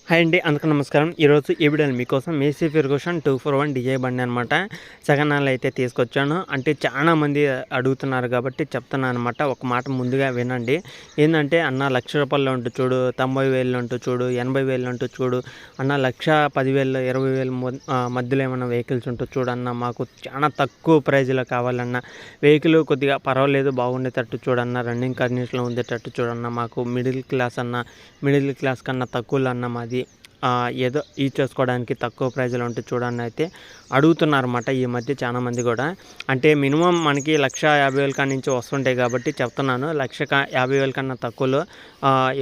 Hi అండి, అందరికీ నమస్కారం. ఈరోజు ఈ వీడియోలో మీకోసం మేసీ ఫెర్గూసన్ 241 డీజే బండి అనమాట సెకండ్ హ్యాండ్లో అయితే తీసుకొచ్చాను. అంటే చాలామంది అడుగుతున్నారు కాబట్టి చెప్తున్నాను అనమాట. ఒక మాట ముందుగా వినండి. ఏంటంటే అన్న ₹1,00,000 ఉంటూ చూడు, 90,000 ఉంటూ చూడు, 80,000 ఉంటూ చూడు, అన్న 1,10,000 20,000 మధ్యలో ఏమన్నా వెహికల్స్ ఉంటూ చూడన్న, మాకు చాలా తక్కువ ప్రైజ్లో కావాలన్న, వెహికల్ కొద్దిగా పర్వాలేదు బాగుండేటట్టు చూడన్న, రన్నింగ్ కండిషన్లో ఉండేటట్టు చూడన్న, మాకు మిడిల్ క్లాస్ కన్నా తక్కువలో అన్న మాది ఏదో చేసుకోవడానికి తక్కువ ప్రైజ్లో ఉంటే చూడండి అయితే అడుగుతున్నారన్నమాట. ఈ మధ్య చాలామంది కూడా అంటే మినిమం మనకి 1,50,000 కాడి నుంచి వస్తుంటాయి కాబట్టి చెప్తున్నాను. 1,50,000 కన్నా తక్కువలో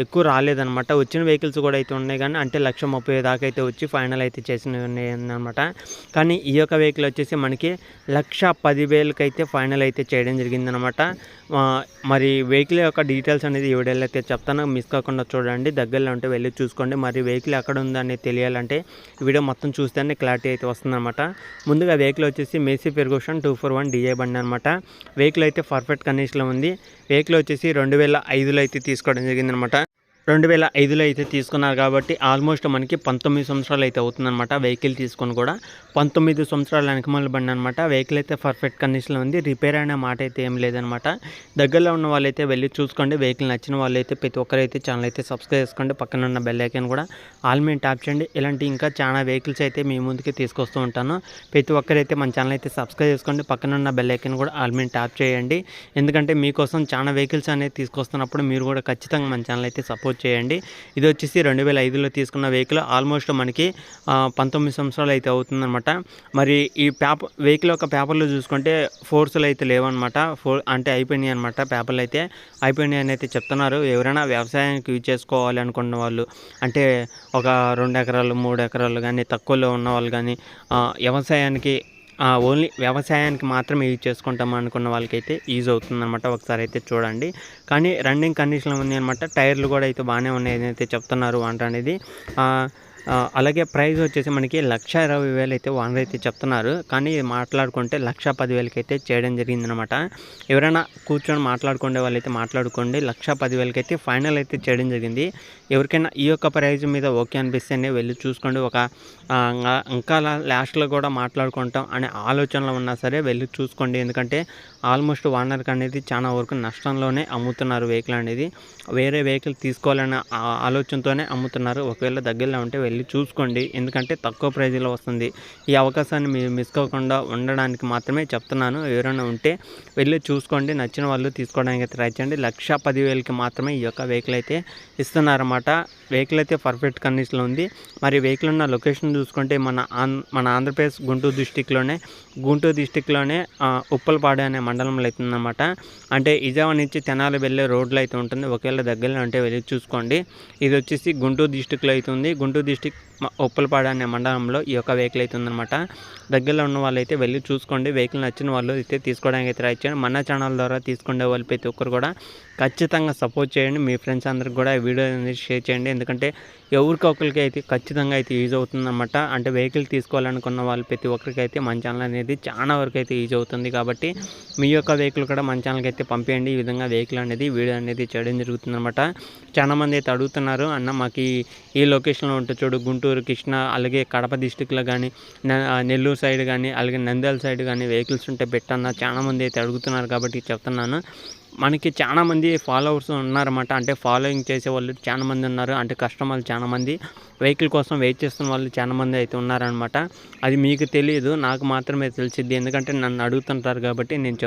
ఎక్కువ రాలేదన్నమాట. వచ్చిన వెహికల్స్ కూడా అయితే ఉన్నాయి కానీ అంటే 1,30,000 దాకా అయితే వచ్చి ఫైనల్ అయితే చేసినవి అనమాట. కానీ ఈ యొక్క వెహికల్ వచ్చేసి మనకి 1,10,000కి అయితే ఫైనల్ అయితే చేయడం జరిగిందనమాట. మరి వెహికల్ యొక్క డీటెయిల్స్ అనేది ఈ వీడియోలో అయితే చెప్తాను, మిస్ కాకుండా చూడండి. దగ్గరలో ఉంటే వెళ్ళి చూసుకోండి. మరి వెహికల్ ఎక్కడ ఉందని తెలియాలంటే వీడియో మొత్తం చూస్తేనే క్లారిటీ అయితే వస్తుందన్నమాట. ముందుగా వెహికల్ వచ్చేసి మేసీ ఫెర్గూసన్ 241 డీఐ బండి అనమాట. వెహికల్ అయితే పర్ఫెక్ట్ కండిషన్లో ఉంది. వెహికల్ వచ్చేసి 2005లో అయితే తీసుకోవడం జరిగిందనమాట. 2005లో అయితే తీసుకున్నారు కాబట్టి ఆల్మోస్ట్ మనకి 19 సంవత్సరాలు అయితే అవుతుందన్నమాట. వెహికల్ తీసుకొని కూడా 19 సంవత్సరాల వెనకమాల బండి అనమాట. వెహికల్ అయితే పర్ఫెక్ట్ కండిషన్లో ఉంది. రిపేర్ అనే మాట అయితే ఏం లేదనమాట. దగ్గరలో ఉన్న వాళ్ళైతే వెళ్ళి చూసుకోండి. వెహికల్ నచ్చిన వాళ్ళైతే ప్రతి ఒక్కరైతే ఛానల్ అయితే సబ్స్క్రైబ్ చేసుకోండి. పక్కన ఉన్న బెల్ ఐకాన్ కూడా ఆల్ మీద ట్యాప్ చేయండి. ఇలాంటి ఇంకా చాలా వెహికల్స్ అయితే మీ ముందుకి తీసుకొస్తూ ఉంటాను. ప్రతి ఒక్కరైతే మన ఛానల్ అయితే సబ్స్క్రైబ్ చేసుకోండి. పక్కన ఉన్న బెల్ ఐకాన్ కూడా ఆల్ మీద ట్యాప్ చేయండి. ఎందుకంటే మీకోసం చాలా వెహికల్స్ అనేది తీసుకొస్తున్నప్పుడు మీరు కూడా ఖచ్చితంగా మన ఛానల్ అయితే సపోర్ట్ చేయండి. ఇది వచ్చేసి 2005లో తీసుకున్న వెహికల్. ఆల్మోస్ట్ మనకి 19 సంవత్సరాలు అయితే అవుతుందన్నమాట. మరి ఈ వెహికల్ యొక్క పేపర్లు చూసుకుంటే ఫోర్స్లు అయితే లేవన్నమాట. అంటే అయిపోయినాయి అనమాట. పేపర్లు అయితే అయిపోయినాయి అని అయితే చెప్తున్నారు. ఎవరైనా వ్యవసాయానికి యూజ్ చేసుకోవాలి అనుకున్న వాళ్ళు, అంటే ఒక 2 ఎకరాలు 3 ఎకరాలు కానీ తక్కువలో ఉన్న వాళ్ళు కానీ వ్యవసాయానికి ఓన్లీ వ్యవసాయానికి మాత్రమే యూజ్ చేసుకుంటాం అనుకున్న వాళ్ళకైతే యూజ్ అవుతుందన్నమాట. ఒకసారి అయితే చూడండి. కానీ రన్నింగ్ కండిషన్లో ఉంది అనమాట. టైర్లు కూడా అయితే బాగానే ఉన్నాయి అయితే చెప్తున్నారు ఓనర్ అనేది. అలాగే ప్రైస్ వచ్చేసి మనకి 1,20,000 అయితే ఓనర్ అయితే చెప్తున్నారు. కానీ మాట్లాడుకుంటే 1,10,000కి అయితే చేయడం జరిగిందనమాట. ఎవరైనా కూర్చొని మాట్లాడుకునే వాళ్ళు అయితే మాట్లాడుకోండి. 1,10,000కి అయితే ఫైనల్ అయితే చేయడం జరిగింది. ఎవరికైనా ఈ యొక్క ప్రైజ్ మీద ఓకే అనిపిస్తేనే వెళ్ళి చూసుకోండి. ఇంకా లాస్ట్లో కూడా మాట్లాడుకుంటాం అనే ఆలోచనలో ఉన్నా సరే వెళ్ళి చూసుకోండి. ఎందుకంటే ఆల్మోస్ట్ ఓనర్కి అనేది చాలా వరకు నష్టంలోనే అమ్ముతున్నారు వెహికల్ అనేది. వేరే వెహికల్ తీసుకోవాలనే ఆలోచనతోనే అమ్ముతున్నారు. ఒకవేళ దగ్గరలో ఉంటే వెళ్ళి చూసుకోండి. ఎందుకంటే తక్కువ ప్రైజ్లో వస్తుంది. ఈ అవకాశాన్ని మీరు మిస్ కాకుండా ఉండడానికి మాత్రమే చెప్తున్నాను. ఎవరైనా ఉంటే వెళ్ళి చూసుకోండి. నచ్చిన వాళ్ళు తీసుకోవడానికి అయితే ట్రై చేయండి. 1,10,000కి మాత్రమే ఈ యొక్క వెహికల్ అయితే ఇస్తున్నారన్నమాట. వెహికల్ అయితే పర్ఫెక్ట్ కండిషన్లో ఉంది. మరి వెహికల్ ఉన్న లొకేషన్ చూసుకుంటే మన ఆంధ్రప్రదేశ్ గుంటూరు డిస్టిక్లోనే ఉప్పలపాడు అనే మండలంలో అవుతుందన్నమాట. అంటే విజయవాడ నుంచి తెనాలి వెళ్ళే రోడ్లో అయితే ఉంటుంది. ఒకవేళ దగ్గరలో ఉంటే వెళ్ళి చూసుకోండి. ఇది వచ్చేసి గుంటూరు డిస్టిక్లో అవుతుంది. గుంటూరు డిస్టిక్ ఉప్పలపాడు అనే మండలంలో ఈ యొక్క వెహికల్ అయితే ఉందన్నమాట. దగ్గరలో ఉన్న వాళ్ళు అయితే వెళ్ళి చూసుకోండి. వెహికల్ నచ్చిన వాళ్ళు అయితే తీసుకోవడానికి అయితే ట్రై చేయండి. మన ఛానల్ ద్వారా తీసుకునే వాళ్ళు ప్రతి ఒక్కరు కూడా ఖచ్చితంగా సపోర్ట్ చేయండి. మీ ఫ్రెండ్స్ అందరికి కూడా ఈ వీడియో అనేది షేర్ చేయండి. ఎందుకంటే ఎవరికొకరికి అయితే ఖచ్చితంగా అయితే యూజ్ అవుతుందన్నమాట. అంటే వెహికల్ తీసుకోవాలనుకున్న వాళ్ళు ప్రతి ఒక్కరికి అయితే మన ఛానల్ అనేది చాలా వరకు అయితే యూజ్ అవుతుంది. కాబట్టి మీ యొక్క వెహికల్ కూడా మన ఛానల్కి అయితే పంపించండి. ఈ విధంగా వెహికల్ అనేది వీడియో అనేది చేయడం జరుగుతుందన్నమాట. చాలామంది అయితే అడుగుతున్నారు, అన్న మాకు ఈ లొకేషన్లో ఉంటే చూడు, గుంటూరు, కృష్ణా, అలాగే కడప డిస్టిక్లో కానీ, నెల్లూరు సైడ్ కానీ, అలాగే నంద్యాల సైడ్ కానీ వెహికల్స్ ఉంటే పెట్టన్న చాలామంది అయితే అడుగుతున్నారు కాబట్టి చెప్తున్నాను. మనకి చాలామంది ఫాలోవర్స్ ఉన్నారన్నమాట. అంటే ఫాలోయింగ్ చేసే వాళ్ళు చాలామంది ఉన్నారు. అంటే కస్టమర్లు చాలామంది వెహికల్ కోసం వెయిట్ చేస్తున్న వాళ్ళు చాలామంది అయితే ఉన్నారనమాట. అది మీకు తెలియదు, నాకు మాత్రమే తెలిసిద్ది. ఎందుకంటే నన్ను అడుగుతుంటారు కాబట్టి నేను